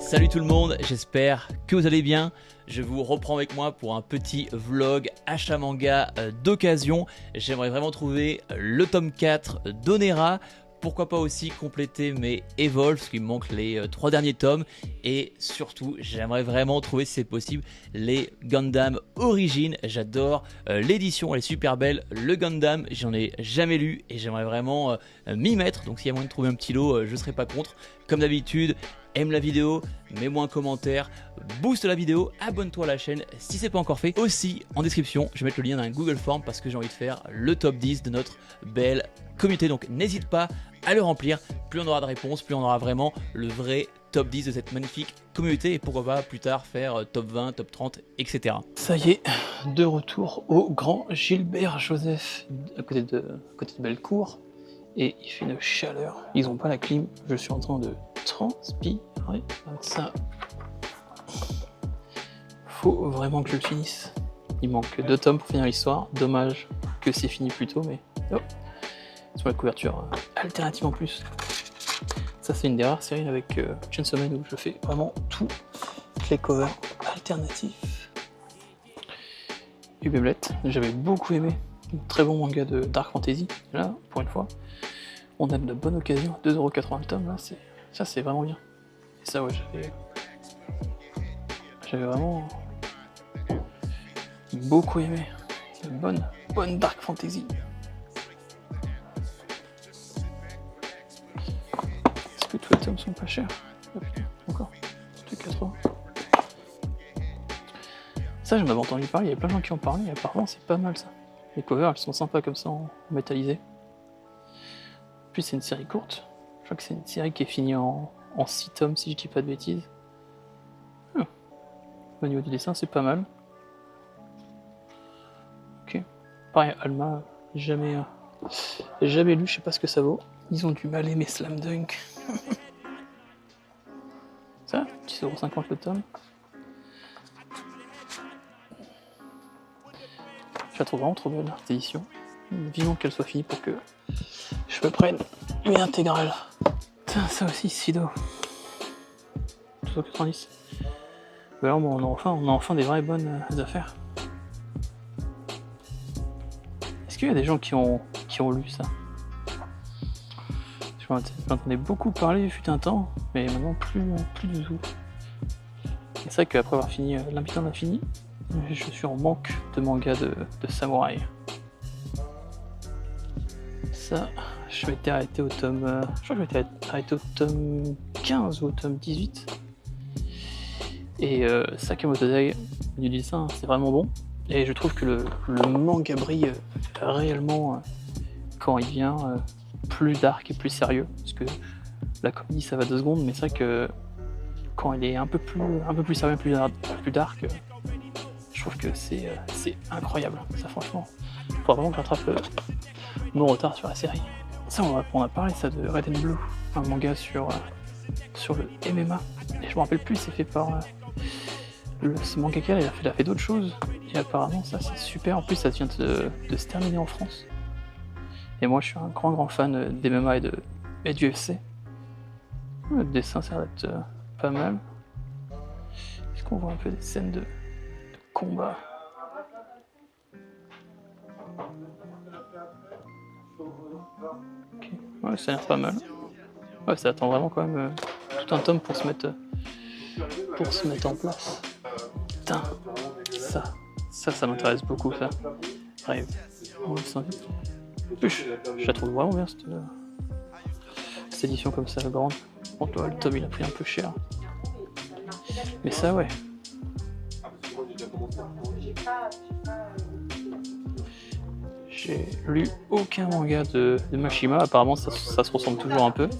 Salut tout le monde, j'espère que vous allez bien. Je vous reprends avec moi pour un petit vlog achat manga d'occasion. J'aimerais vraiment trouver le tome 4 d'Onera. Pourquoi pas aussi compléter mes Evolve, parce qu'il me manque les 3 derniers tomes. Et surtout, j'aimerais vraiment trouver, si c'est possible, les Gundam Origin. J'adore l'édition, elle est super belle. Le Gundam, j'en ai jamais lu et j'aimerais vraiment m'y mettre. Donc s'il y a moyen de trouver un petit lot, je ne serai pas contre. Comme d'habitude, aime la vidéo, mets-moi un commentaire, booste la vidéo, abonne-toi à la chaîne si c'est pas encore fait. Aussi, en description, je vais mettre le lien d'un Google Form parce que j'ai envie de faire le top 10 de notre belle communauté. Donc n'hésite pas à le remplir. Plus on aura de réponses, plus on aura vraiment le vrai top 10 de cette magnifique communauté. Et pourquoi pas plus tard faire top 20, top 30, etc. Ça y est, de retour au grand Gilbert Joseph, à côté de Bellecour. Et il fait une chaleur, ils ont pas la clim, je suis en train de transpirer avec ça. Faut vraiment que je le finisse. Il manque 2 tomes pour finir l'histoire, dommage que c'est fini plus tôt, mais oh, sur la couverture alternative en plus. Ça c'est une des rares séries avec Chainsaw Man où je fais vraiment toutes les covers alternatifs. Et Beyblade, j'avais beaucoup aimé, un très bon manga de Dark Fantasy, là pour une fois. On a de bonnes occasions, 2,80€ le tome, là, ça c'est vraiment bien. Et ça ouais, j'avais vraiment beaucoup aimé. Une bonne Dark Fantasy. Est-ce que tous les tomes sont pas chers? Oh putain, encore 2,80€. Ça j'en avais entendu parler, il y a plein de gens qui en parlaient, et apparemment c'est pas mal ça. Les covers elles sont sympas comme ça en métallisé. Plus c'est une série courte, je crois que c'est une série qui est finie en 6 tomes si je dis pas de bêtises. Au niveau du dessin c'est pas mal. Ok, pareil Alma, jamais lu, je sais pas ce que ça vaut. Ils ont du mal aimer Slam Dunk. Ça, 10,50€ le tome. Je la trouve vraiment trop belle cette édition. Vivement qu'elle soit finie pour que je me prenne une intégrale. Putain, ça aussi, Sido. 2,90€. Alors bon, on a enfin des vraies bonnes affaires. Est-ce qu'il y a des gens qui ont lu ça? J'entendais beaucoup parler, fut un temps, mais maintenant plus du tout. Et c'est vrai qu'après avoir fini l'Habitant de l'Infini, je suis en manque de manga de samouraï. Ça, je m'étais arrêté au tome... je crois que je m'étais arrêté au tome 15 ou au tome 18. Et Sakamoto Days, du dessin, c'est vraiment bon. Et je trouve que le manga brille réellement quand il devient plus dark et plus sérieux. Parce que la comédie ça va 2 secondes, mais c'est vrai que quand il est un peu plus sérieux, plus dark, je trouve que c'est incroyable. Ça franchement, il faudra vraiment que je rattrape mon retard sur la série. Ça on a parlé ça de Red and Blue, un manga sur le MMA. Et je me rappelle plus, c'est fait par ce mangaka, il a fait d'autres choses. Et apparemment ça c'est super, en plus ça vient de se terminer en France. Et moi je suis un grand fan d'MMA et du UFC. Le dessin ça va être pas mal. Est-ce qu'on voit un peu des scènes de combat? Ok, ouais ça a l'air pas mal. Ouais ça attend vraiment quand même tout un tome pour se mettre en place. Putain, ça m'intéresse beaucoup ça. Rêve. Je la trouve vraiment bien cette édition comme ça, grande. Bon, toi, le tome il a pris un peu cher. Mais ça ouais. J'ai lu aucun manga de Mashima, apparemment ça se ressemble toujours un peu.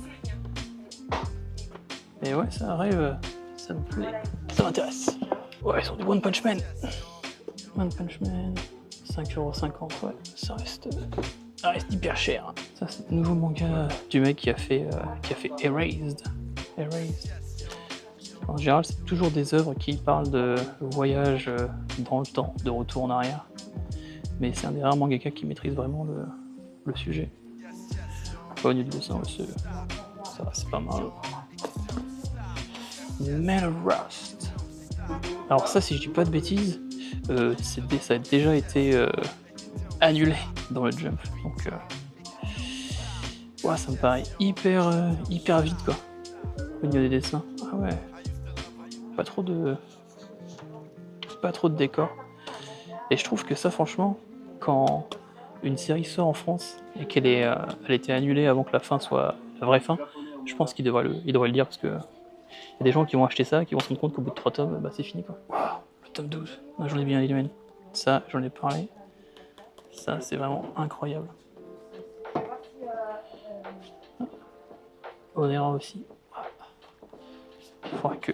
Et ouais, ça arrive, ça me plaît, ça m'intéresse. Ouais, ils ont du One Punch Man. One Punch Man, 5,50€, ouais, ça reste hyper cher. Ça c'est le nouveau manga du mec qui a fait Erased. En général, c'est toujours des œuvres qui parlent de voyage dans le temps, de retour en arrière. Mais c'est un des rares mangaka qui maîtrise vraiment le sujet. Au niveau du dessin, c'est pas mal. Metal Rust. Alors ça, si je dis pas de bêtises, ça a déjà été annulé dans le Jump. Donc ouais, ça me paraît hyper vite quoi. Au niveau des dessins. Ah ouais. Pas trop de décors. Et je trouve que ça, franchement, quand une série sort en France et qu'elle elle a été annulée avant que la fin soit la vraie fin, je pense qu'il devrait le dire parce que y a des gens qui vont acheter ça, qui vont se rendre compte qu'au bout de 3 tomes, bah c'est fini quoi. Wow, le tome 12. Ah, j'en ai bien Illumin. Ça, j'en ai parlé. Ça, c'est vraiment incroyable. Onera aussi. Faudrait que.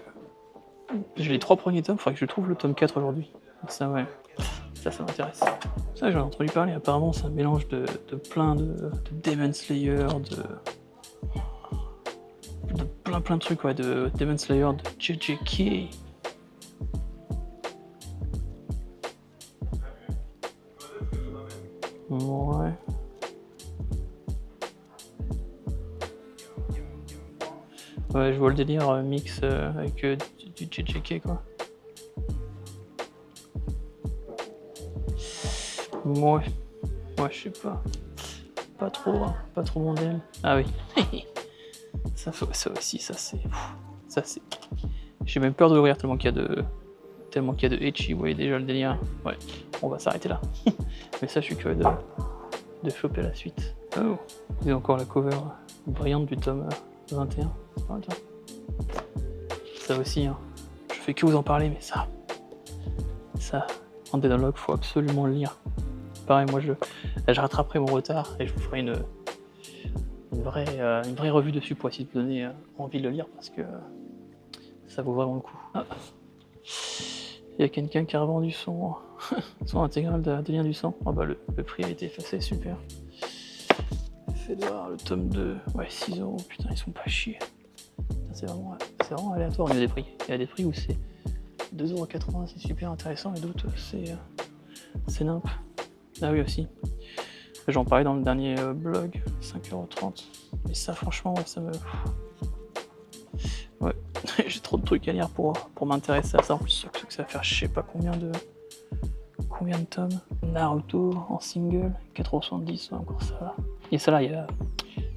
J'ai les 3 premiers tomes, faudrait que je trouve le tome 4 aujourd'hui. Ça, ouais. Ça m'intéresse. Ça, j'en ai entendu parler. Apparemment, c'est un mélange de plein de Demon Slayer, de plein de trucs, ouais, de Demon Slayer, de JJK. Ouais. Ouais, je vois le délire mix avec du JJK, quoi. Ouais, je sais pas. Pas trop mon DL. Ah oui. ça aussi, ça c'est. J'ai même peur de l'ouvrir tellement qu'il y a de Ecchi, vous voyez déjà le délire. Ouais, on va s'arrêter là. Mais ça, je suis curieux de choper la suite. Oh, il y a encore la cover brillante du tome 21. Oh, ça aussi, hein. Je fais que vous en parler, mais ça, en Deadlock, faut absolument le lire. Pareil, moi je rattraperai mon retard et je vous ferai une vraie revue dessus pour essayer de vous donner envie de le lire parce que ça vaut vraiment le coup. Ah. Il y a quelqu'un qui a revendu son intégral de Lien du Sang. Oh bah le prix a été effacé, super. Fait de voir le tome 2, ouais 6€, putain ils sont pas chiés. C'est vraiment aléatoire au niveau des prix. Il y a des prix où c'est 2,80€, c'est super intéressant et d'autres c'est nimp. Ah oui aussi. J'en parlais dans le dernier blog, 5,30€. Mais ça franchement ouais, ça me. Ouais, j'ai trop de trucs à lire pour m'intéresser à ça. En plus que ça va faire je sais pas combien de tomes. Naruto en single, 4,70€, encore ça là. Et ça là, il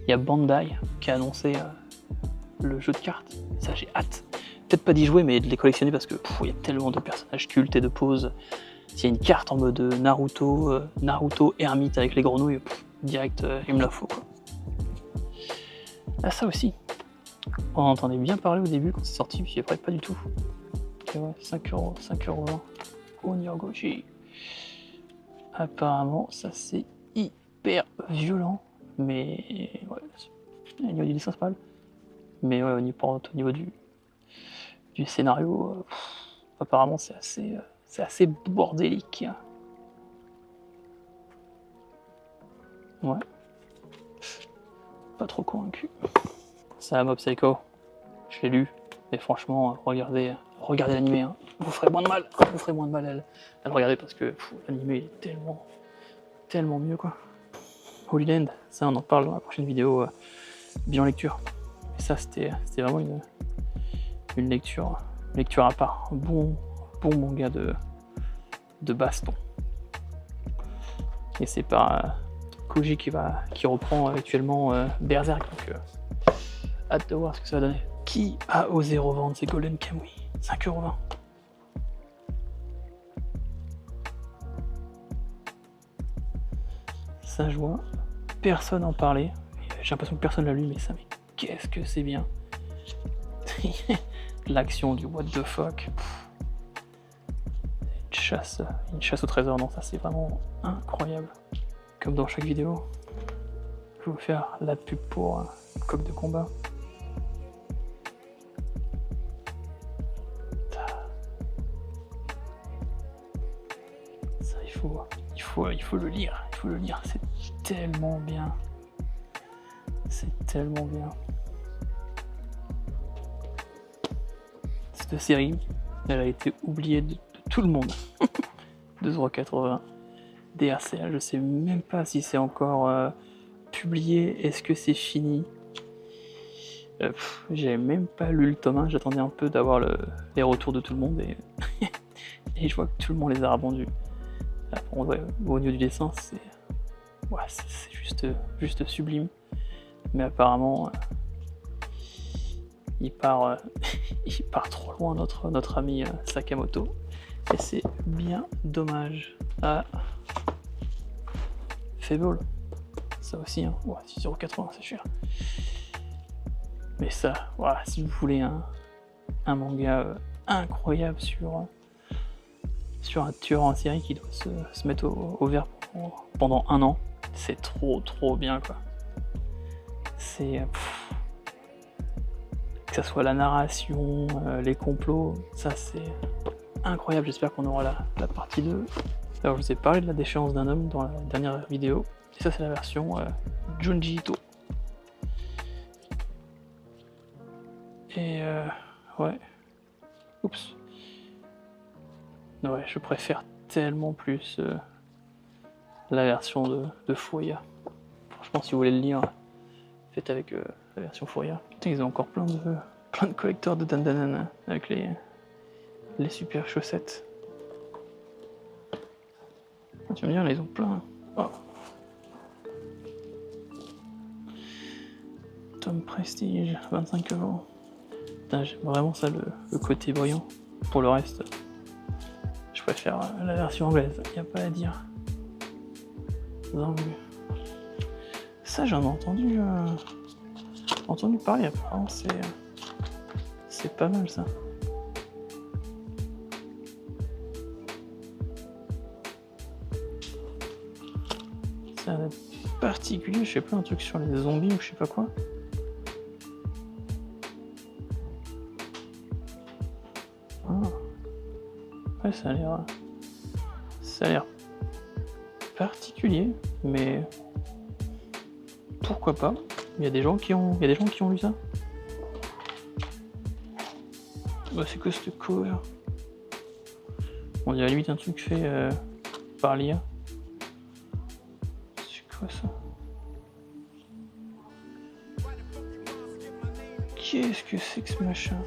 y a Bandai qui a annoncé le jeu de cartes. Ça j'ai hâte. Peut-être pas d'y jouer mais de les collectionner parce que il y a tellement de personnages cultes et de poses. S'il y a une carte en mode Naruto ermite avec les grenouilles, direct il me la faut quoi. Ah ça aussi. On en entendait bien parler au début quand c'est sorti, puis après pas du tout. Ok ouais, 5,20€. Onyogoshi. Apparemment ça c'est hyper violent, mais ouais, au niveau du dessin c'est pas mal. Mais ouais, au niveau du scénario, apparemment c'est assez bordélique. Ouais. Pas trop convaincu. Ça, Mob Psycho, je l'ai lu, mais franchement, regardez l'animé, hein. Vous ferez moins de mal à le regarder parce que l'animé est tellement mieux quoi. Holy Land, ça on en parle dans la prochaine vidéo bien lecture. Et ça c'était vraiment une lecture à part, un bon manga de baston. Et c'est par Koji qui reprend actuellement Berserk, donc hâte de voir ce que ça va donner. Qui a osé revendre ses Golden Kamuy 5,20€. Ça je vois, personne en parlait. J'ai l'impression que personne l'a lu, mais ça, mais qu'est-ce que c'est bien. L'action du what the fuck. Une chasse au trésor, non, ça c'est vraiment incroyable. Comme dans chaque vidéo, je vais vous faire la pub pour Coq de combat. Ça, il faut le lire, c'est tellement bien. Cette série, elle a été oubliée de tout le monde. 2,80€. DRCA, je sais même pas si c'est encore publié. Est-ce que c'est fini? J'ai même pas lu le tome 1, j'attendais un peu d'avoir les retours de tout le monde et, et je vois que tout le monde les a rebondus. Ouais, au niveau du dessin, c'est juste sublime. Mais apparemment, il part trop loin, notre ami Sakamoto. Et c'est bien dommage. Ah, Fable, ça aussi, hein. Ouais, 6,80€, c'est cher. Mais ça, voilà, si vous voulez un manga incroyable sur un tueur en série qui doit se mettre au vert pendant 1 an, c'est trop bien, quoi. C'est que ça soit la narration, les complots, ça c'est incroyable. J'espère qu'on aura la partie 2. Alors je vous ai parlé de la déchéance d'un homme dans la dernière vidéo, et ça c'est la version Junji Ito. Et ouais, oups, ouais, je préfère tellement plus la version de Furia. Franchement, si vous voulez le lire, faites avec la version Furia. Putain, ils ont encore plein de collecteurs de Dandanan avec les super chaussettes. Ah, tu me dis, là, ils ont plein. Oh. Tom Prestige, 25€. Putain, j'aime vraiment ça, le côté brillant. Pour le reste, je préfère la version anglaise, y a pas à dire. Donc, ça, j'en ai entendu parler, apparemment, c'est pas mal, ça. C'est un particulier, je sais pas, un truc sur les zombies ou je sais pas quoi. Ouais, ça a l'air particulier, mais pourquoi pas. Il y a des gens qui ont lu ça. Bah, c'est que cette cover. On dirait limite un truc fait par l'IA. C'est quoi ça? Qu'est-ce que c'est que ce machin?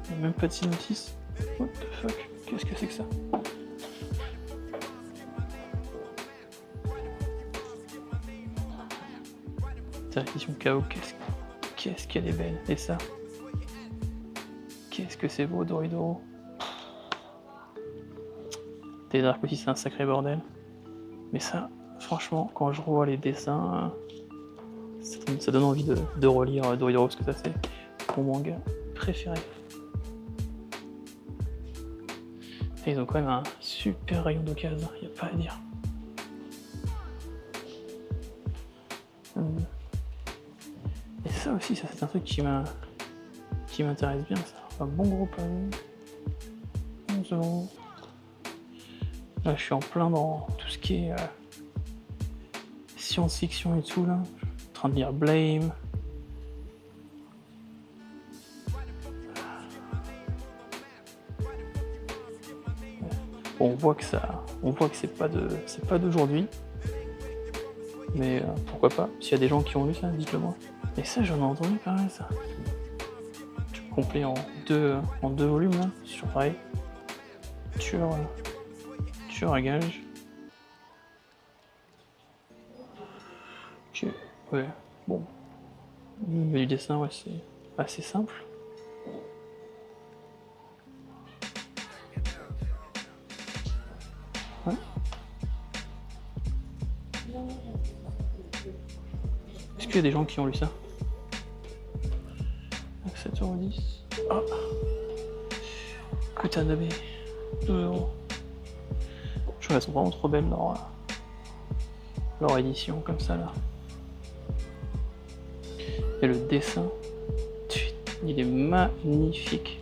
Il n'y a même pas de synopsis. What the fuck? Qu'est-ce que c'est que ça? Putain, l'édition KO, qu'est-ce qu'elle est belle. Et ça? Qu'est-ce que c'est beau, Doridoro. Dark aussi, c'est un sacré bordel. Mais ça, franchement, quand je revois les dessins, ça donne envie de relire Doridoro, parce que ça, c'est mon manga préféré. Et ils ont quand même un super rayon d'occasion, il n'y a pas à dire. Et ça aussi, ça c'est un truc qui m'intéresse bien, ça. Un bon gros pavé. 11€. Là, je suis en plein dans tout ce qui est science-fiction et tout, là. Je suis en train de lire Blame. Bon, on voit que c'est pas d'aujourd'hui. Mais pourquoi pas? S'il y a des gens qui ont lu ça, dites-le moi. Et ça, j'en ai entendu parler, ça. Complet en deux volumes, là, sur pareil. Tueur à gage. Ok, ouais, bon. Mais le dessin, ouais, c'est assez simple. Ouais. Est-ce qu'il y a des gens qui ont lu ça? 7,10€. Ah, Kutanabe, 12€. Je trouve qu'elles sont vraiment trop belles, leur édition comme ça là. Et le dessin, il est magnifique.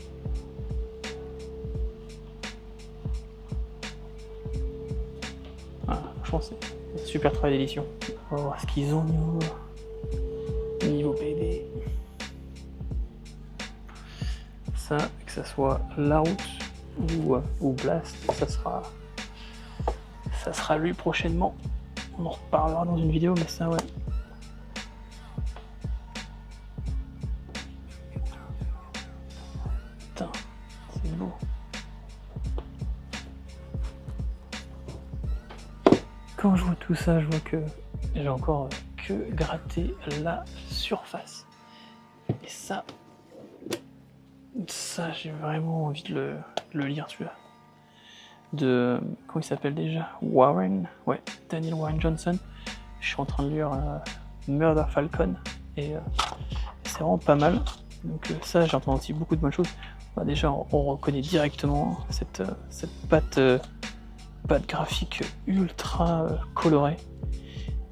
Ah, franchement, c'est un super travail d'édition. On va voir ce qu'ils ont niveau BD. Ça, que ça soit La Route ou Blast, ça sera lui prochainement. On en reparlera dans une vidéo, mais ça, ouais. quand je vois tout ça, je vois que j'ai encore que gratté la surface. Et ça j'ai vraiment envie de le lire celui-là. De, comment il s'appelle déjà, Warren, ouais, Daniel Warren Johnson. Je suis en train de lire Murder Falcon et c'est vraiment pas mal. Donc ça, j'entends aussi beaucoup de bonnes choses. Bah, déjà, on reconnaît directement cette patte graphique ultra colorée.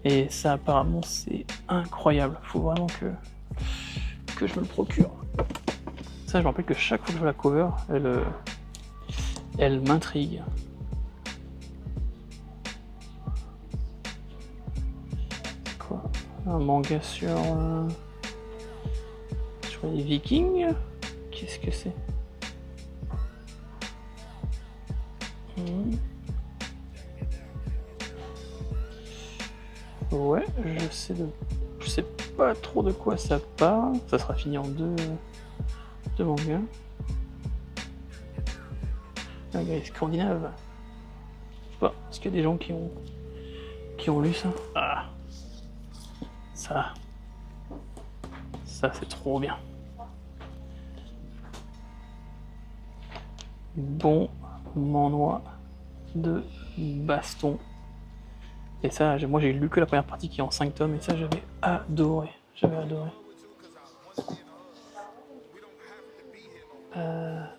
Et ça, apparemment, c'est incroyable. Faut vraiment que je me le procure. Ça, je me rappelle que chaque fois que je vois la cover, elle m'intrigue. C'est quoi? Un manga sur les Vikings? Qu'est-ce que c'est? Ouais, je sais pas trop de quoi ça parle. Ça sera fini en deux mangas. Manga scandinave. Je sais pas, est-ce qu'il y a des gens qui ont lu ça? Ah, ça c'est trop bien. Bon manoir de baston. Et ça, moi j'ai lu que la première partie qui est en 5 tomes et ça j'avais adoré.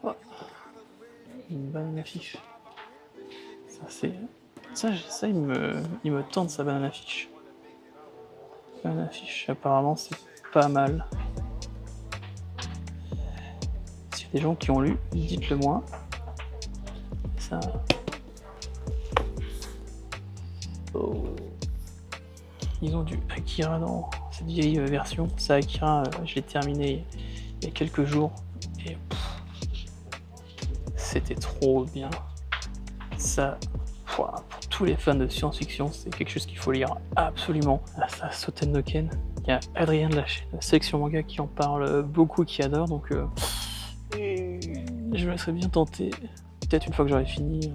Oh. Une banane affiche. Ça il me tente sa banane affiche. Banane affiche, apparemment c'est pas mal. S'il y a des gens qui ont lu, dites-le moi. Ça. Oh. Ils ont du Akira dans cette vieille version. Ça, Akira, je l'ai terminé il y a quelques jours et c'était trop bien. Ça, pour tous les fans de science-fiction, c'est quelque chose qu'il faut lire absolument. Ah, ça, Soten no Ken. Il y a Adrien de la chaîne Section Manga qui en parle beaucoup, qui adore, donc je me serais bien tenté, peut-être une fois que j'aurais fini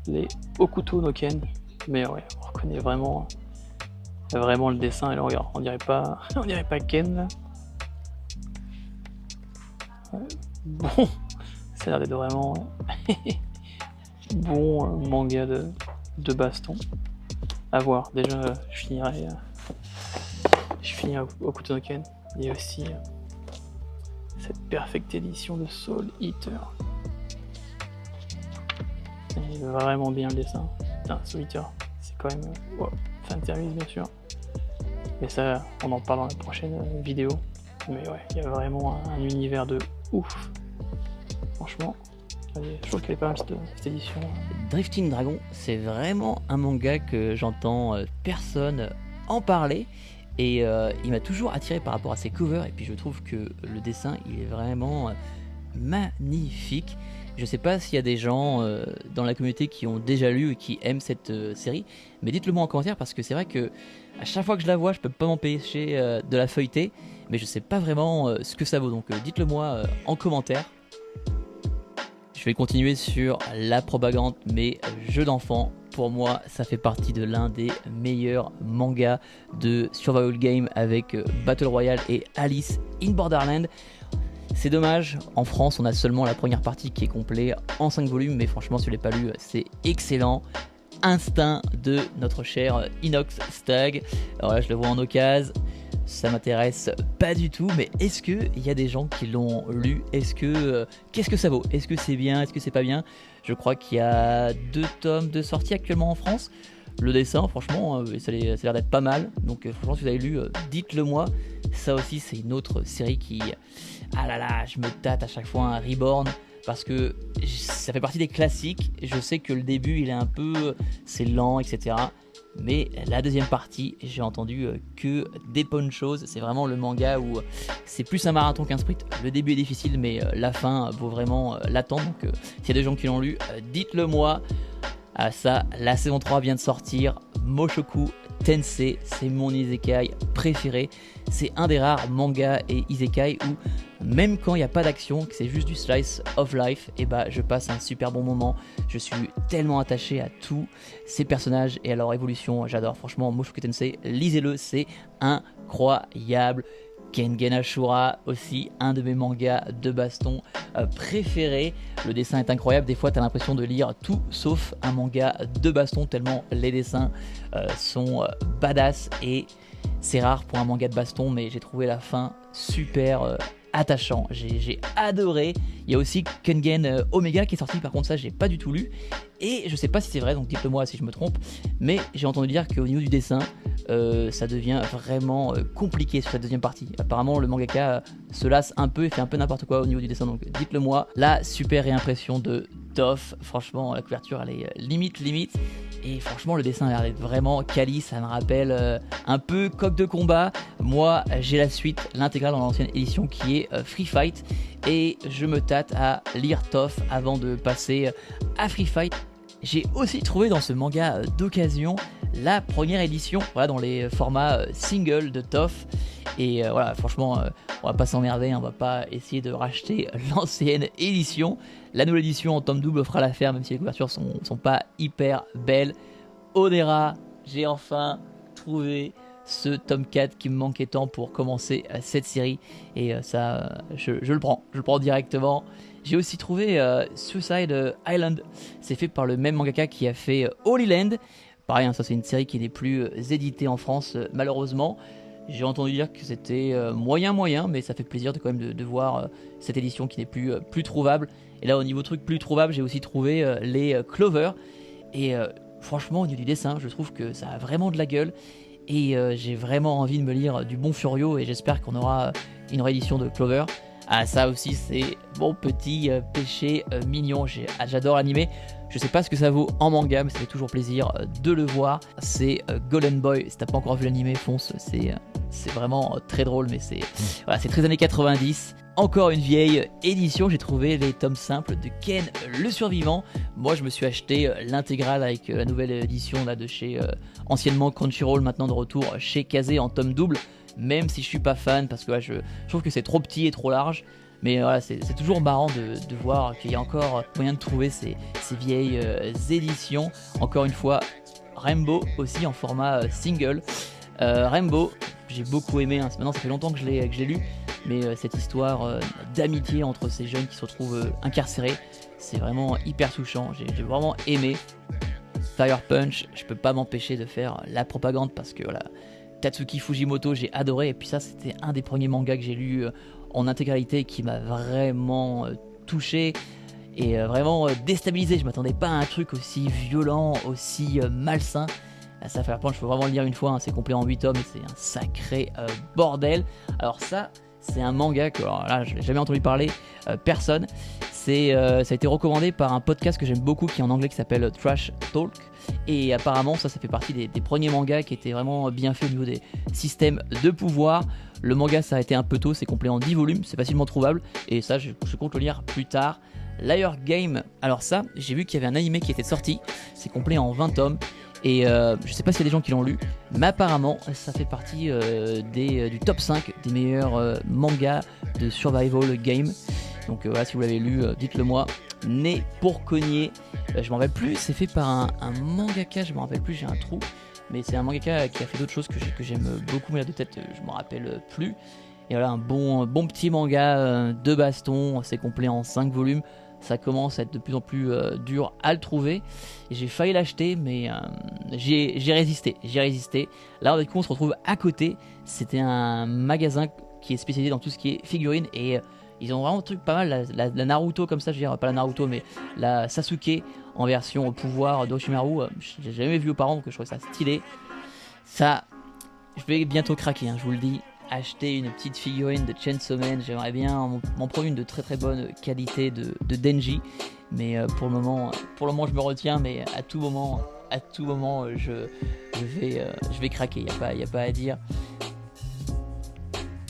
les Okuto no Ken. Mais ouais, on reconnaît vraiment le dessin et le regard. On dirait pas Ken là. Ouais. Bon, ça a l'air d'être vraiment bon manga de baston. À voir. Déjà, je finirai Okuto no Ken. Il y a aussi cette perfecte édition de Soul Eater. Il est vraiment bien le dessin. Putain, Soul Eater, c'est quand même fan service bien sûr. Mais ça, on en parle dans la prochaine vidéo. Mais ouais, il y a vraiment un univers de ouf. Franchement, je trouve qu'elle est pas mal cette édition. Drifting Dragon, c'est vraiment un manga que j'entends personne en parler. Et il m'a toujours attiré par rapport à ses covers. Et puis je trouve que le dessin, il est vraiment magnifique. Je sais pas s'il y a des gens dans la communauté qui ont déjà lu et qui aiment cette série, mais dites-le moi en commentaire parce que c'est vrai que à chaque fois que je la vois, je peux pas m'empêcher de la feuilleter, mais je sais pas vraiment ce que ça vaut, donc dites-le moi en commentaire. Je vais continuer sur la propagande, mais jeux d'enfants, pour moi, ça fait partie de l'un des meilleurs mangas de survival game avec Battle Royale et Alice in Borderland. C'est dommage, en France on a seulement la première partie qui est complète en 5 volumes, mais franchement si vous ne l'avez pas lu, c'est excellent. Instinct de notre cher Inox Stag. Alors là je le vois en occasion, ça m'intéresse pas du tout, mais est-ce qu'il y a des gens qui l'ont lu? Qu'est-ce que ça vaut? Est-ce que c'est bien? Est-ce que c'est pas bien? Je crois qu'il y a 2 tomes de sortie actuellement en France. Le dessin, franchement, ça a l'air d'être pas mal. Donc, franchement, si vous avez lu, dites-le moi. Ça aussi, c'est une autre série qui... Ah là là, je me tâte à chaque fois un Reborn. Parce que ça fait partie des classiques. Je sais que le début, il est un peu... C'est lent, etc. Mais la deuxième partie, j'ai entendu que des bonnes choses. C'est vraiment le manga où c'est plus un marathon qu'un sprint. Le début est difficile, mais la fin vaut vraiment l'attendre. Donc, s'il y a des gens qui l'ont lu, dites-le moi. Ah ça, la saison 3 vient de sortir, Moshoku Tensei, c'est mon isekai préféré. C'est un des rares mangas et isekai où même quand il n'y a pas d'action, que c'est juste du slice of life, et bah je passe un super bon moment. Je suis tellement attaché à tous ces personnages et à leur évolution. J'adore, franchement, Mushoku Tensei, lisez-le, c'est incroyable. Kengen Ashura aussi, un de mes mangas de baston préférés. Le dessin est incroyable, des fois tu as l'impression de lire tout sauf un manga de baston tellement les dessins sont badass et c'est rare pour un manga de baston, mais j'ai trouvé la fin super attachant, j'ai adoré. Il y a aussi Kengen Omega qui est sorti, par contre ça j'ai pas du tout lu et je sais pas si c'est vrai, donc dites-le moi si je me trompe, mais j'ai entendu dire qu'au niveau du dessin ça devient vraiment compliqué sur cette deuxième partie. Apparemment le mangaka se lasse un peu et fait un peu n'importe quoi au niveau du dessin, donc dites-le moi. La super réimpression de Toph, franchement la couverture elle est limite et franchement le dessin a l'air d'être vraiment quali, ça me rappelle un peu Coq de combat. Moi j'ai la suite, l'intégrale dans l'ancienne édition qui est Free Fight et je me tâte à lire Toph avant de passer à Free Fight. J'ai aussi trouvé dans ce manga d'occasion la première édition, voilà, dans les formats single de Toph. Et voilà, franchement, on va pas s'emmerder, on va pas essayer de racheter l'ancienne édition. La nouvelle édition en tome double fera l'affaire, même si les couvertures sont pas hyper belles. Onera, j'ai enfin trouvé ce tome 4 qui me manquait tant pour commencer cette série. Et ça, je le prends directement. J'ai aussi trouvé Suicide Island, c'est fait par le même mangaka qui a fait Holy Land. Pareil, ça c'est une série qui n'est plus éditée en France malheureusement. J'ai entendu dire que c'était moyen, mais ça fait plaisir quand même de voir cette édition qui n'est plus trouvable. Et là au niveau truc plus trouvable, j'ai aussi trouvé les Clover. Et franchement au niveau du dessin, je trouve que ça a vraiment de la gueule. Et j'ai vraiment envie de me lire du bon Furio et j'espère qu'on aura une réédition de Clover. Ah ça aussi c'est mon petit péché mignon, j'adore l'animé. Je sais pas ce que ça vaut en manga, mais ça fait toujours plaisir de le voir. C'est Golden Boy, si t'as pas encore vu l'animé, fonce, c'est vraiment très drôle, mais c'est très années 90. Encore une vieille édition, j'ai trouvé les tomes simples de Ken le Survivant. Moi je me suis acheté l'intégrale avec la nouvelle édition là, de chez anciennement Crunchyroll, maintenant de retour chez Kazé en tome double. Même si je suis pas fan, parce que je trouve que c'est trop petit et trop large. Mais voilà, c'est toujours marrant de voir qu'il y a encore moyen de trouver ces vieilles éditions. Encore une fois, Rainbow aussi en format single. Rainbow, j'ai beaucoup aimé, hein. Maintenant ça fait longtemps que je l'ai lu, mais cette histoire d'amitié entre ces jeunes qui se retrouvent incarcérés, c'est vraiment hyper touchant, j'ai vraiment aimé. Fire Punch, je peux pas m'empêcher de faire la propagande parce que voilà, Tatsuki Fujimoto, j'ai adoré, et puis ça c'était un des premiers mangas que j'ai lu en intégralité qui m'a vraiment touché et vraiment déstabilisé. Je m'attendais pas à un truc aussi violent, aussi malsain. Ça Fire Punch, je peux vraiment le lire une fois, hein, c'est complet en 8 tomes et c'est un sacré bordel. Alors ça, c'est un manga que alors là, je n'ai jamais entendu parler, personne. Ça a été recommandé par un podcast que j'aime beaucoup qui est en anglais qui s'appelle Trash Talk. Et apparemment ça fait partie des premiers mangas qui étaient vraiment bien faits au niveau des systèmes de pouvoir. Le manga ça a été un peu tôt, c'est complet en 10 volumes, c'est facilement trouvable. Et ça je compte le lire plus tard. Liar Game, alors ça j'ai vu qu'il y avait un animé qui était sorti, c'est complet en 20 tomes. Et je sais pas s'il y a des gens qui l'ont lu, mais apparemment ça fait partie du top 5 des meilleurs mangas de survival game. Donc voilà, si vous l'avez lu, dites-le moi. Né pour cogner, je m'en rappelle plus, c'est fait par un mangaka, je m'en rappelle plus, j'ai un trou. Mais c'est un mangaka qui a fait d'autres choses que j'aime beaucoup, mais là de tête je m'en rappelle plus. Et voilà, un bon petit manga de baston, c'est complet en 5 volumes. Ça commence à être de plus en plus dur à le trouver. Et j'ai failli l'acheter, mais j'ai résisté. Là, du coup, on se retrouve à côté. C'était un magasin qui est spécialisé dans tout ce qui est figurines. Et ils ont vraiment un truc pas mal. La Naruto, comme ça, je veux dire, pas la Naruto, mais la Sasuke en version au pouvoir d'Orochimaru. J'ai jamais vu auparavant, donc je trouve ça stylé. Ça, je vais bientôt craquer, hein, je vous le dis. Acheter une petite figurine de Chainsaw Man, j'aimerais bien m'en prendre une de très très bonne qualité de Denji, mais pour le moment je me retiens, mais à tout moment je vais craquer, il y a pas à dire.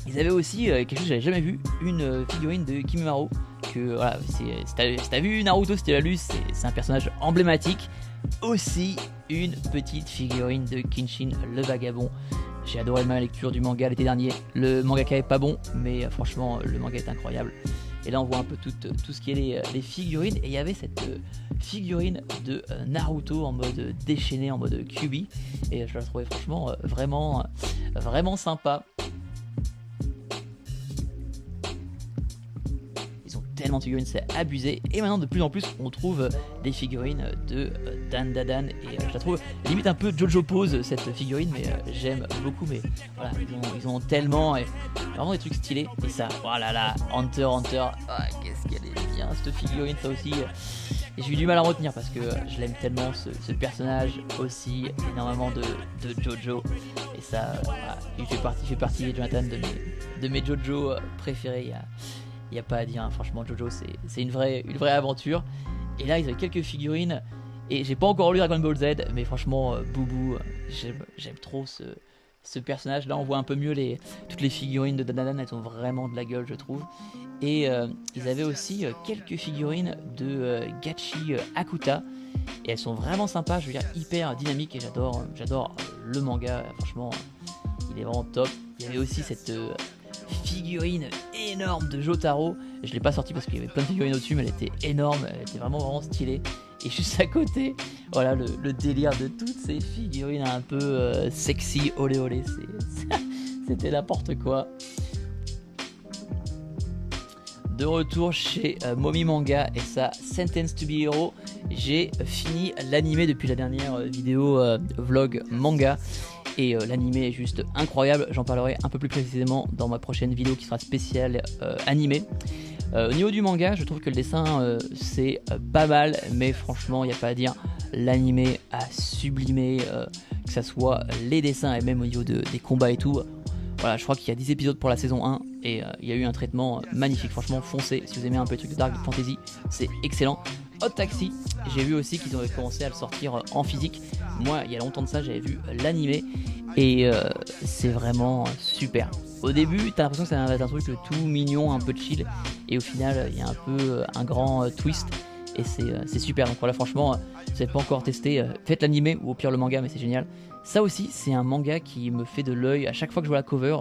Ils avaient aussi quelque chose que j'avais jamais vu, une figurine de Kimimaro, que voilà, si t'as vu Naruto, si tu l'as lu, c'est un personnage emblématique. Aussi une petite figurine de Kenshin le Vagabond. J'ai adoré ma lecture du manga l'été dernier. Le mangaka est pas bon, mais franchement le manga est incroyable. Et là on voit un peu tout ce qui est les figurines. Et il y avait cette figurine de Naruto en mode déchaîné, en mode Kyuubi. Et je la trouvais franchement vraiment sympa. Tellement de figurines, c'est abusé. Et maintenant de plus en plus on trouve des figurines de Dandadan. Et je la trouve limite un peu Jojo Pose cette figurine, mais j'aime beaucoup. Mais voilà, ils ont tellement vraiment des trucs stylés. Et ça, voilà là, Hunter, qu'est-ce qu'elle est bien cette figurine, ça aussi. Et j'ai eu du mal à retenir parce que je l'aime tellement ce personnage aussi, énormément de Jojo. Et ça, voilà, il fait partie Jonathan de mes Jojo préférés. Il n'y a pas à dire, hein. Franchement Jojo c'est une vraie aventure. Et là ils avaient quelques figurines. Et j'ai pas encore lu Dragon Ball Z, mais franchement Boubou, j'aime trop ce personnage. Là on voit un peu mieux toutes les figurines de Dandadan, elles ont vraiment de la gueule je trouve. Et ils avaient aussi quelques figurines de Gachi Akuta. Et elles sont vraiment sympas, je veux dire hyper dynamiques. Et j'adore le manga, franchement il est vraiment top. Il y avait aussi cette figurine énorme de Jotaro. Je l'ai pas sortie parce qu'il y avait plein de figurines au-dessus, mais elle était énorme, elle était vraiment stylée. Et juste à côté, voilà le délire de toutes ces figurines un peu sexy, olé olé, c'était n'importe quoi. De retour chez Momi Manga et sa Sentence to be Hero. J'ai fini l'animé depuis la dernière vidéo vlog manga. Et l'animé est juste incroyable, j'en parlerai un peu plus précisément dans ma prochaine vidéo qui sera spéciale animé. Au niveau du manga, je trouve que le dessin c'est pas mal, mais franchement il n'y a pas à dire, l'animé a sublimé, que ça soit les dessins et même au niveau des combats et tout. Voilà, je crois qu'il y a 10 épisodes pour la saison 1 et il y a eu un traitement magnifique, franchement foncez, si vous aimez un peu les trucs de Dark Fantasy, c'est excellent. Hot Taxi, j'ai vu aussi qu'ils avaient commencé à le sortir en physique. Moi, il y a longtemps de ça, j'avais vu l'animé et c'est vraiment super. Au début, t'as l'impression que ça va être un truc tout mignon, un peu chill, et au final, il y a un peu un grand twist et c'est super. Donc voilà, franchement, si vous n'avez pas encore testé, faites l'animé ou au pire le manga, mais c'est génial. Ça aussi, c'est un manga qui me fait de l'œil. À chaque fois que je vois la cover,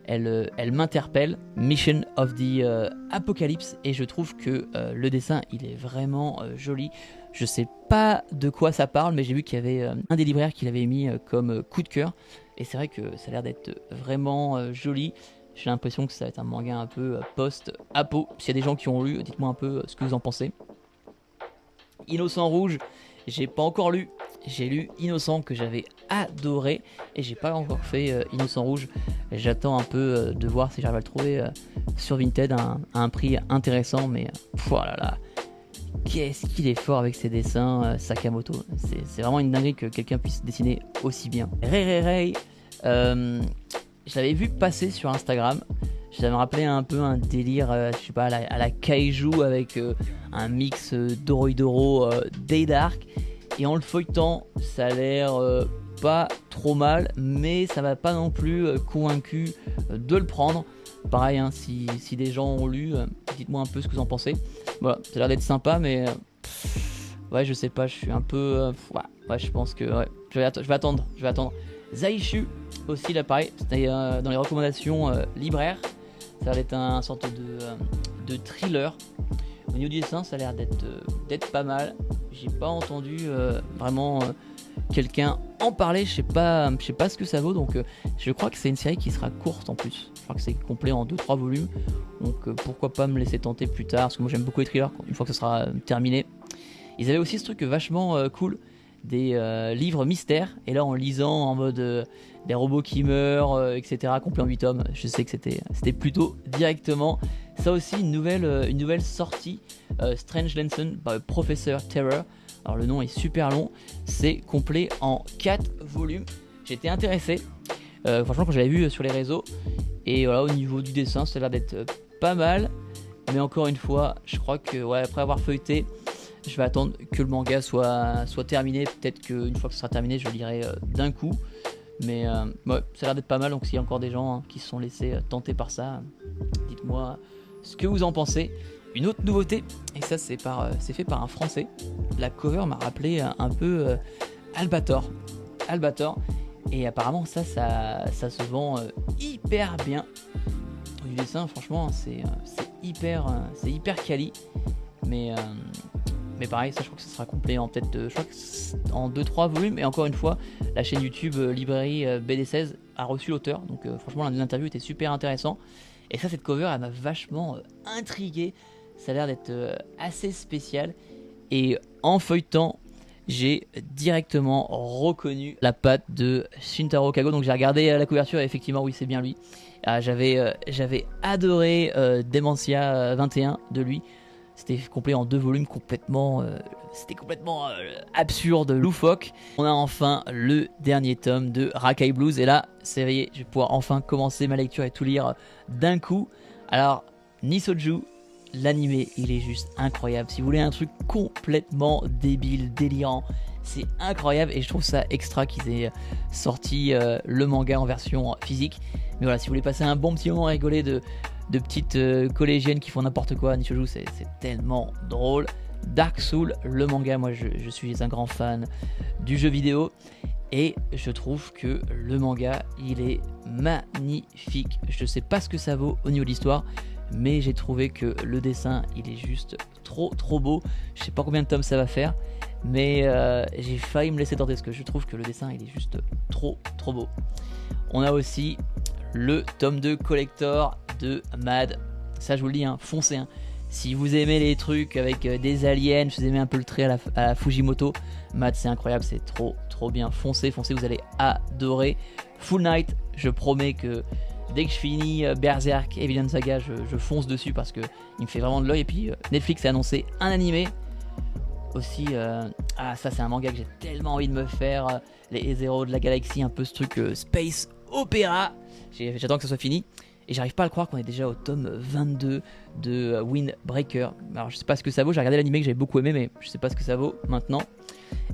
elle m'interpelle. Mission of the Apocalypse, et je trouve que le dessin il est vraiment joli. Je sais pas de quoi ça parle, mais j'ai vu qu'il y avait un des libraires qui l'avait mis comme coup de cœur, et c'est vrai que ça a l'air d'être vraiment joli. J'ai l'impression que ça va être un manga un peu post-apo. S'il y a des gens qui ont lu, dites-moi un peu ce que vous en pensez. Innocent Rouge, j'ai pas encore lu. J'ai lu Innocent que j'avais adoré et j'ai pas encore fait Innocent Rouge. J'attends un peu de voir si j'arrive à le trouver sur Vinted à un prix intéressant, mais voilà là, qu'est-ce qu'il est fort avec ses dessins, Sakamoto. C'est vraiment une dinguerie que quelqu'un puisse dessiner aussi bien. Ray, je l'avais vu passer sur Instagram. Ça me rappelait un peu un délire, je sais pas, à la Kaiju avec un mix Dorohedoro Day Dark. Et en le feuilletant, ça a l'air pas trop mal, mais ça m'a pas non plus convaincu de le prendre. Pareil, hein, si des gens ont lu, dites-moi un peu ce que vous en pensez. Voilà, ça a l'air d'être sympa, mais ouais, je sais pas, je suis un peu... ouais, je pense que ouais, je vais attendre. Zaishu aussi, là pareil, c'était dans les recommandations libraires. Ça a l'air d'être un sorte de thriller. Au niveau du dessin, ça a l'air d'être pas mal. J'ai pas entendu vraiment quelqu'un en parler. Je sais pas ce que ça vaut. Donc je crois que c'est une série qui sera courte en plus. Je crois que c'est complet en 2-3 volumes. Donc pourquoi pas me laisser tenter plus tard. Parce que moi j'aime beaucoup les thrillers une fois que ça sera terminé. Ils avaient aussi ce truc vachement cool. Des livres mystères. Et là en lisant en mode des robots qui meurent, etc. complet en 8 tomes. Je sais que c'était plutôt directement. Ça aussi, une nouvelle sortie, Strange Lesson by Professor Terror. Alors le nom est super long, c'est complet en 4 volumes. J'étais intéressé, franchement quand j'avais vu sur les réseaux. Et voilà, au niveau du dessin, ça a l'air d'être pas mal. Mais encore une fois, je crois que ouais, après avoir feuilleté, je vais attendre que le manga soit terminé. Peut-être qu'une fois que ce sera terminé, je le lirai d'un coup. Mais ouais, ça a l'air d'être pas mal. Donc s'il y a encore des gens qui se sont laissés tenter par ça, dites-moi ce que vous en pensez. Une autre nouveauté, et ça c'est fait par un Français. La cover m'a rappelé un peu Albator. Et apparemment ça se vend hyper bien. Du dessin, franchement, c'est hyper quali. Mais pareil, ça je crois que ça sera complet en peut-être je crois que en 2-3 volumes. Et encore une fois, la chaîne YouTube librairie BD16 a reçu l'auteur. Donc franchement, l'interview était super intéressant. Et ça, cette cover, elle m'a vachement intrigué. Ça a l'air d'être assez spécial. Et en feuilletant, j'ai directement reconnu la patte de Shintaro Kago. Donc j'ai regardé la couverture et effectivement, oui, c'est bien lui. J'avais adoré Dementia 21 de lui. C'était complet en 2 volumes, c'était complètement absurde, loufoque. On a enfin le dernier tome de Rakai Blues. Et là, c'est vrai, je vais pouvoir enfin commencer ma lecture et tout lire d'un coup. Alors, Nisoju, l'animé, il est juste incroyable. Si vous voulez un truc complètement débile, délirant, c'est incroyable. Et je trouve ça extra qu'ils aient sorti le manga en version physique. Mais voilà, si vous voulez passer un bon petit moment à rigoler de petites collégiennes qui font n'importe quoi, Nisoju, c'est tellement drôle. Dark Soul, le manga, moi je suis un grand fan du jeu vidéo. Et je trouve que le manga, il est magnifique. Je sais pas ce que ça vaut au niveau de l'histoire, mais j'ai trouvé que le dessin, il est juste trop beau. Je sais pas combien de tomes ça va faire, mais j'ai failli me laisser tenter parce que je trouve que le dessin, il est juste trop beau. On a aussi le tome 2 collector de Mad. Ça, je vous le dis, foncez. Si vous aimez les trucs avec des aliens, si vous aimez un peu le trait à la Fujimoto, Mad, c'est incroyable, c'est trop bien. Foncez, vous allez adorer. Full Night, je promets que dès que je finis Berserk et Vinland Saga, je fonce dessus parce que il me fait vraiment de l'œil. Et puis Netflix a annoncé un animé aussi. Ça c'est un manga que j'ai tellement envie de me faire. Les héros de la galaxie, un peu ce truc space opéra. J'attends que ça soit fini. Et j'arrive pas à le croire qu'on est déjà au tome 22 de Windbreaker. Alors je sais pas ce que ça vaut, j'ai regardé l'animé que j'avais beaucoup aimé, mais je sais pas ce que ça vaut maintenant.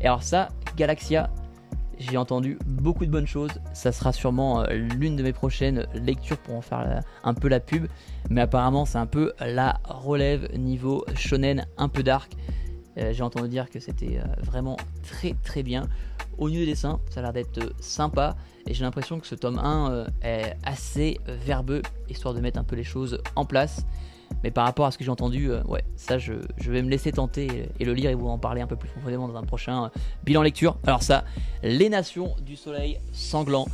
Et alors ça, Galaxia, j'ai entendu beaucoup de bonnes choses. Ça sera sûrement l'une de mes prochaines lectures pour en faire un peu la pub. Mais apparemment c'est un peu la relève niveau shonen, un peu dark. J'ai entendu dire que c'était vraiment très bien. Au niveau des dessins, ça a l'air d'être sympa. Et j'ai l'impression que ce tome 1 est assez verbeux, histoire de mettre un peu les choses en place. Mais par rapport à ce que j'ai entendu, ça je vais me laisser tenter et le lire et vous en parler un peu plus profondément dans un prochain bilan lecture. Alors ça, Les Nations du Soleil Sanglant.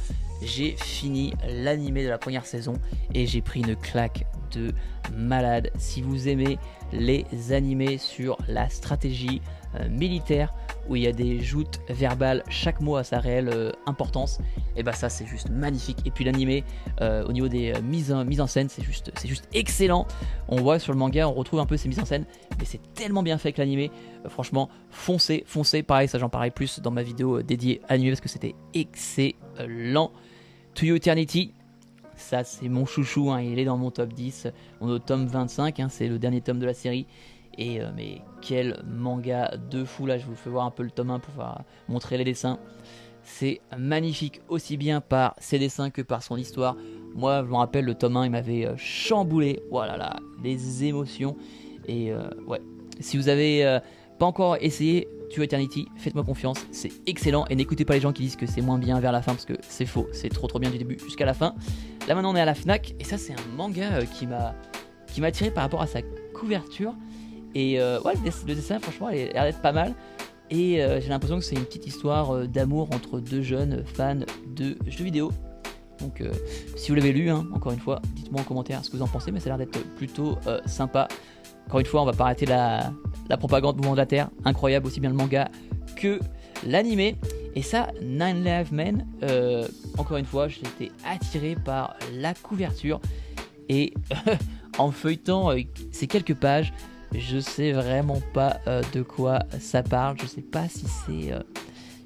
J'ai fini l'animé de la première saison et j'ai pris une claque de malade. Si vous aimez les animés sur la stratégie militaire, où il y a des joutes verbales chaque mot à sa réelle importance, et bah ça c'est juste magnifique. Et puis l'animé au niveau des mises en scène, c'est juste excellent. On voit sur le manga, on retrouve un peu ces mises en scène, mais c'est tellement bien fait avec l'animé. Franchement, foncez. Pareil, ça j'en parlerai plus dans ma vidéo dédiée à l'animé parce que c'était excellent. To You Eternity, ça c'est mon chouchou, il est dans mon top 10. On est au tome 25, c'est le dernier tome de la série. Et mais quel manga de fou, là je vous fais voir un peu le tome 1 pour pouvoir montrer les dessins. C'est magnifique aussi bien par ses dessins que par son histoire. Moi je me rappelle le tome 1 il m'avait chamboulé, voilà là, les émotions. Et si vous avez pas encore essayé To Eternity, faites-moi confiance, c'est excellent. Et n'écoutez pas les gens qui disent que c'est moins bien vers la fin parce que c'est faux, c'est trop bien du début jusqu'à la fin. Là maintenant on est à la Fnac et ça c'est un manga qui m'a attiré par rapport à sa couverture. Et le dessin franchement il a l'air d'être pas mal. Et j'ai l'impression que c'est une petite histoire d'amour entre deux jeunes fans de jeux vidéo. Donc si vous l'avez lu, encore une fois, dites-moi en commentaire ce que vous en pensez, mais ça a l'air d'être plutôt sympa. Encore une fois, on va pas arrêter la propagande Mouvement de la Terre, incroyable aussi bien le manga que l'animé. Et ça, Nine Live Men, encore une fois, j'ai été attiré par la couverture. Et en feuilletant ces quelques pages, je sais vraiment pas de quoi ça parle. Je sais pas si c'est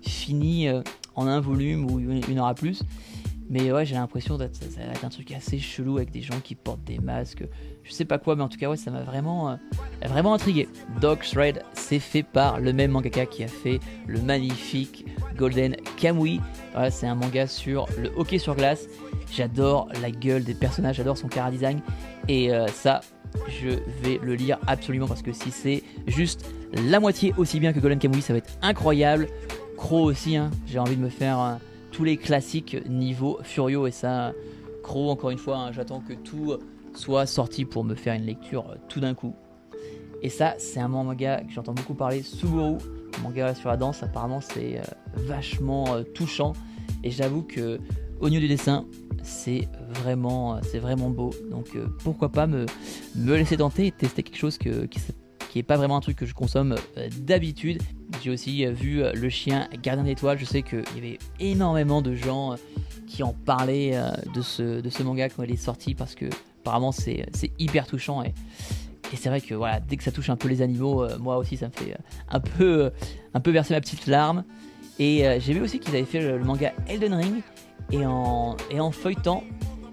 fini en un volume ou il y en aura plus. Mais ouais, j'ai l'impression que ça va être un truc assez chelou avec des gens qui portent des masques. Je sais pas quoi, mais en tout cas, ça m'a vraiment intrigué. Dog Thread, c'est fait par le même mangaka qui a fait le magnifique Golden Kamuy. Voilà, c'est un manga sur le hockey sur glace. J'adore la gueule des personnages, j'adore son chara design. Et ça, je vais le lire absolument parce que si c'est juste la moitié aussi bien que Golden Kamuy, ça va être incroyable. Crow aussi, hein. J'ai envie de me faire tous les classiques niveau Furio, et ça, Crow, encore une fois, hein, j'attends que tout soit sorti pour me faire une lecture tout d'un coup. Et ça, c'est un manga que j'entends beaucoup parler, Suguru, manga sur la danse. Apparemment c'est vachement touchant, et j'avoue que au niveau du dessin, c'est vraiment beau. Donc pourquoi pas me laisser tenter et tester quelque chose qui est pas vraiment un truc que je consomme d'habitude. J'ai aussi vu Le Chien Gardien d'étoiles. Je sais qu'il y avait énormément de gens qui en parlaient de ce manga quand il est sorti, parce que apparemment c'est hyper touchant, et c'est vrai que voilà, dès que ça touche un peu les animaux, moi aussi ça me fait un peu verser ma petite larme. Et j'ai vu aussi qu'ils avaient fait le manga Elden Ring, et en feuilletant,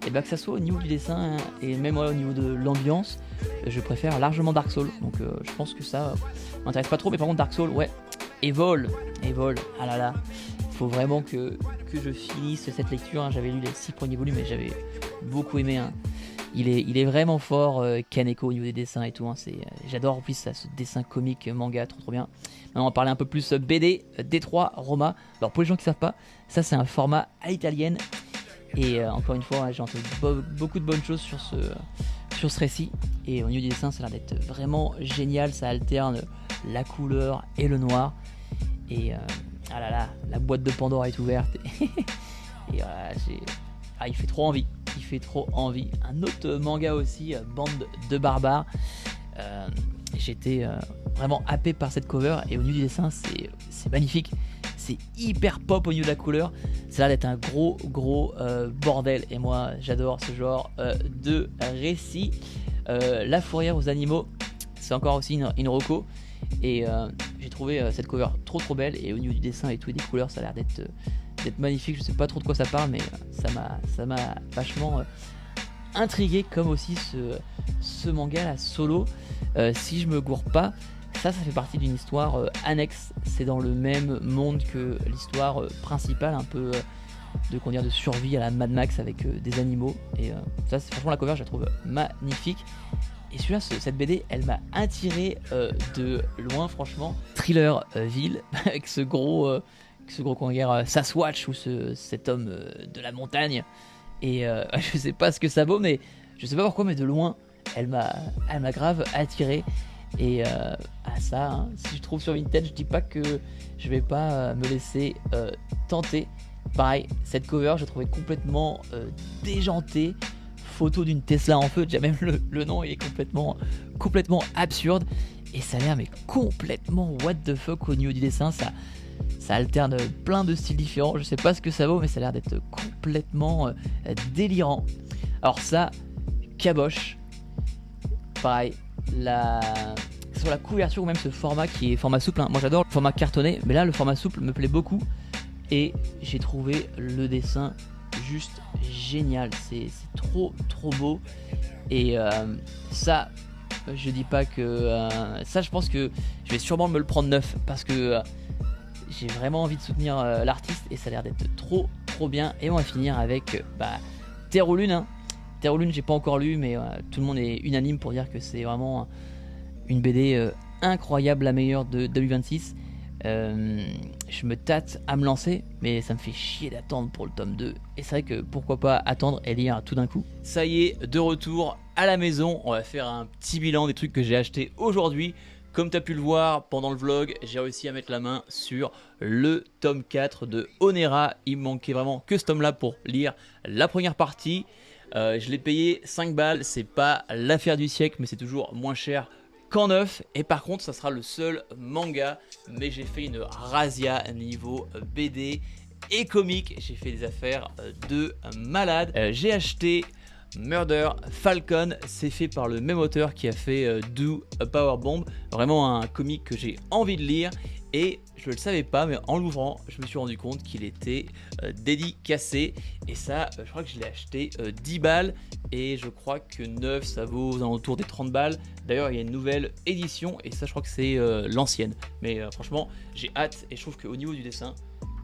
et que ça soit au niveau du dessin et même au niveau de l'ambiance, je préfère largement Dark Souls. Donc je pense que ça m'intéresse pas trop, mais par contre Dark Souls, ouais, Evol, ah là là, faut vraiment que je finisse cette lecture, hein. J'avais lu les 6 premiers volumes et j'avais beaucoup aimé, hein. Il est vraiment fort, Kaneko, au niveau des dessins et tout, hein. J'adore en plus ça, ce dessin comique manga, trop bien. Maintenant on va parler un peu plus BD, Détroit Roma. Alors pour les gens qui savent pas, ça c'est un format à l'italienne, et encore une fois, j'ai entendu beaucoup de bonnes choses sur ce récit, et au niveau du dessin ça a l'air d'être vraiment génial. Ça alterne la couleur et le noir, et ah là là, la boîte de Pandore est ouverte et voilà, il fait trop envie. Un autre manga aussi, Bande de barbares. J'étais vraiment happé par cette cover, et au niveau du dessin c'est magnifique. C'est hyper pop au niveau de la couleur. Ça a l'air d'être un gros bordel, et moi j'adore ce genre de récit. La fourrière aux animaux, c'est encore aussi une reco, et j'ai trouvé cette cover trop belle, et au niveau du dessin et tout et des couleurs, ça a l'air d'être magnifique. Je sais pas trop de quoi ça parle, mais ça m'a vachement intrigué, comme aussi ce manga là, Solo. Si je me gourre pas, ça fait partie d'une histoire annexe. C'est dans le même monde que l'histoire principale, un peu de survie à la Mad Max, avec des animaux, et ça c'est franchement, la cover je la trouve magnifique. Et celui-là, cette BD, elle m'a attiré de loin, franchement. Thriller ville, avec ce gros comment dire, Sasquatch, ou cet homme de la montagne. Et je sais pas ce que ça vaut, mais je sais pas pourquoi, mais de loin, elle m'a grave attiré. Et à ça, hein, si je trouve sur Vinted, je dis pas que je vais pas me laisser tenter. Pareil, cette cover, je trouvais complètement déjantée. Photo d'une Tesla en feu, déjà même le nom il est complètement absurde, et ça a l'air mais complètement what the fuck au niveau du dessin. Ça alterne plein de styles différents, je sais pas ce que ça vaut, mais ça a l'air d'être complètement délirant. Alors ça, caboche, pareil, sur la couverture, ou même ce format qui est format souple, hein. Moi j'adore le format cartonné, mais là le format souple me plaît beaucoup, et j'ai trouvé le dessin juste génial. C'est trop beau, et ça, je dis pas que ça, je pense que je vais sûrement me le prendre neuf, parce que j'ai vraiment envie de soutenir l'artiste, et ça a l'air d'être trop bien. Et on va finir avec Terre aux Lunes, hein. Terre aux Lunes, j'ai pas encore lu, mais tout le monde est unanime pour dire que c'est vraiment une BD incroyable, la meilleure de 2026. Je me tâte à me lancer, mais ça me fait chier d'attendre pour le tome 2, et c'est vrai que pourquoi pas attendre et lire tout d'un coup. Ça y est, de retour à la maison, on va faire un petit bilan des trucs que j'ai achetés aujourd'hui. Comme tu as pu le voir pendant le vlog, j'ai réussi à mettre la main sur le tome 4 de Onera. Il me manquait vraiment que ce tome là pour lire la première partie. Je l'ai payé 5 balles, c'est pas l'affaire du siècle, mais c'est toujours moins cher qu'en neuf. Et par contre, ça sera le seul manga, mais j'ai fait une razzia niveau BD et comics. J'ai fait des affaires de malade. J'ai acheté Murder Falcon, c'est fait par le même auteur qui a fait Do a Power Bomb. Vraiment un comic que j'ai envie de lire, et je ne le savais pas, mais en l'ouvrant je me suis rendu compte qu'il était dédicacé, et ça je crois que je l'ai acheté 10 balles, et je crois que 9 ça vaut aux alentours des 30 balles. D'ailleurs il y a une nouvelle édition, et ça je crois que c'est l'ancienne, mais franchement j'ai hâte, et je trouve qu'au niveau du dessin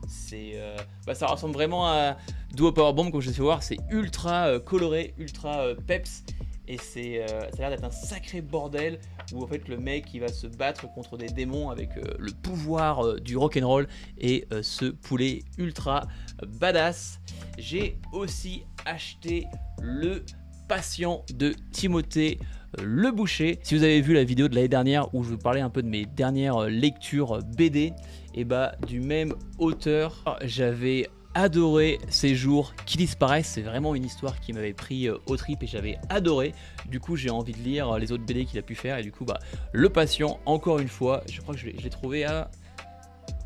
ça ressemble vraiment à Do a Power Bomb, comme je l'ai fait voir. C'est ultra coloré, ultra peps, et ça a l'air d'être un sacré bordel où en fait le mec il va se battre contre des démons avec le pouvoir du rock'n'roll et ce poulet ultra badass. J'ai aussi acheté le Patient de Timothée Le Boucher. Si vous avez vu la vidéo de l'année dernière où je vous parlais un peu de mes dernières lectures BD, et bah du même auteur, j'avais adoré Ces jours qui disparaissent. C'est vraiment une histoire qui m'avait pris au trip et j'avais adoré. Du coup j'ai envie de lire les autres BD qu'il a pu faire et du coup bah Le Patient, encore une fois, je crois que je l'ai trouvé à...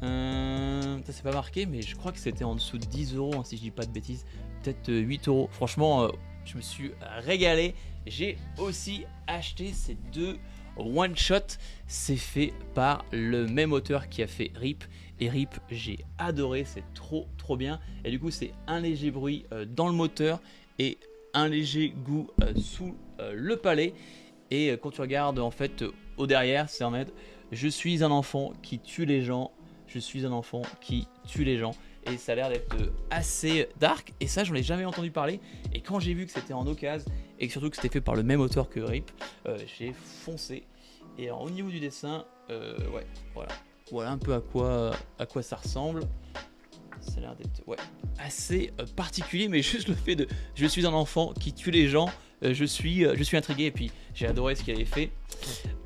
ça c'est pas marqué mais je crois que c'était en dessous de 10 euros hein, si je dis pas de bêtises, peut-être 8 euros. Franchement je me suis régalé. J'ai aussi acheté ces deux one shot, c'est fait par le même auteur qui a fait RIP et RIP j'ai adoré, c'est trop bien et du coup c'est un léger bruit dans le moteur et un léger goût sous le palais et quand tu regardes en fait au derrière c'est en mode je suis un enfant qui tue les gens, je suis un enfant qui tue les gens et ça a l'air d'être assez dark et ça j'en ai jamais entendu parler et quand j'ai vu que c'était en occasion et que surtout que c'était fait par le même auteur que RIP, j'ai foncé. Et alors, au niveau du dessin, ouais, voilà un peu à quoi ça ressemble. Ça a l'air d'être assez particulier, mais juste le fait de je suis un enfant qui tue les gens, je suis intrigué et puis j'ai adoré ce qu'il avait fait.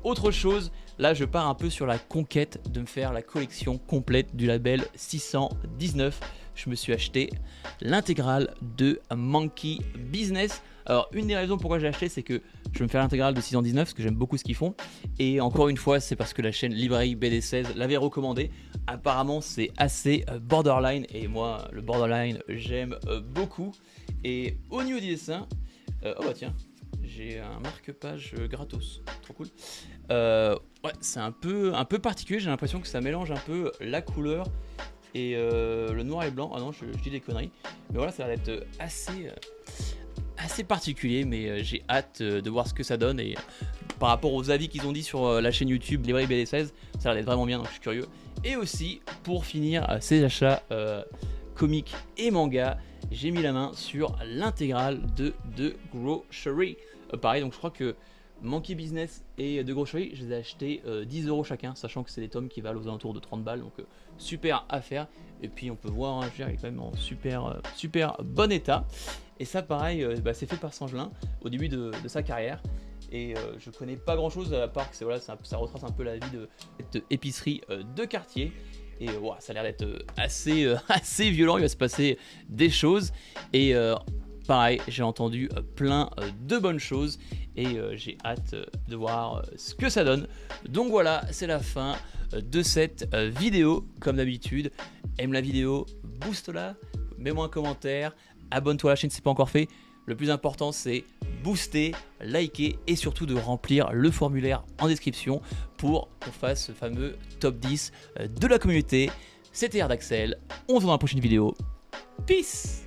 Autre chose, là je pars un peu sur la conquête de me faire la collection complète du label 619. Je me suis acheté l'intégrale de Monkey Business. Alors une des raisons pourquoi j'ai acheté c'est que je vais me faire l'intégrale de 619 parce que j'aime beaucoup ce qu'ils font et encore une fois c'est parce que la chaîne Librairie BD16 l'avait recommandé. Apparemment c'est assez borderline et moi le borderline j'aime beaucoup. Et au niveau du dessin, oh bah tiens, j'ai un marque-page gratos, trop cool. Ouais, c'est un peu particulier, j'ai l'impression que ça mélange un peu la couleur et le noir et blanc. Ah non, je dis des conneries, mais voilà, ça a l'air d'être assez particulier, mais j'ai hâte de voir ce que ça donne et par rapport aux avis qu'ils ont dit sur la chaîne YouTube Librairie BD16, ça a l'air d'être vraiment bien, donc je suis curieux. Et aussi, pour finir ces achats comics et mangas, j'ai mis la main sur l'intégrale de The Grocery. Pareil, donc je crois que Monkey Business et The Grocery, je les ai achetés 10 euros chacun, sachant que c'est des tomes qui valent aux alentours de 30 balles, donc super affaire. Et puis on peut voir, hein, il est quand même en super bon état. Et ça pareil, c'est fait par Sangelin au début de sa carrière. Et je connais pas grand chose à part que ça retrace un peu la vie de cette épicerie de quartier. Et ça a l'air d'être assez violent, il va se passer des choses. Et pareil, j'ai entendu plein de bonnes choses et j'ai hâte de voir ce que ça donne. Donc voilà, c'est la fin de cette vidéo. Comme d'habitude, aime la vidéo, booste-la, mets-moi un commentaire, abonne-toi à la chaîne si ce n'est pas encore fait. Le plus important, c'est booster, liker et surtout de remplir le formulaire en description pour qu'on fasse ce fameux top 10 de la communauté. C'était Erdaxel, on se voit dans la prochaine vidéo. Peace!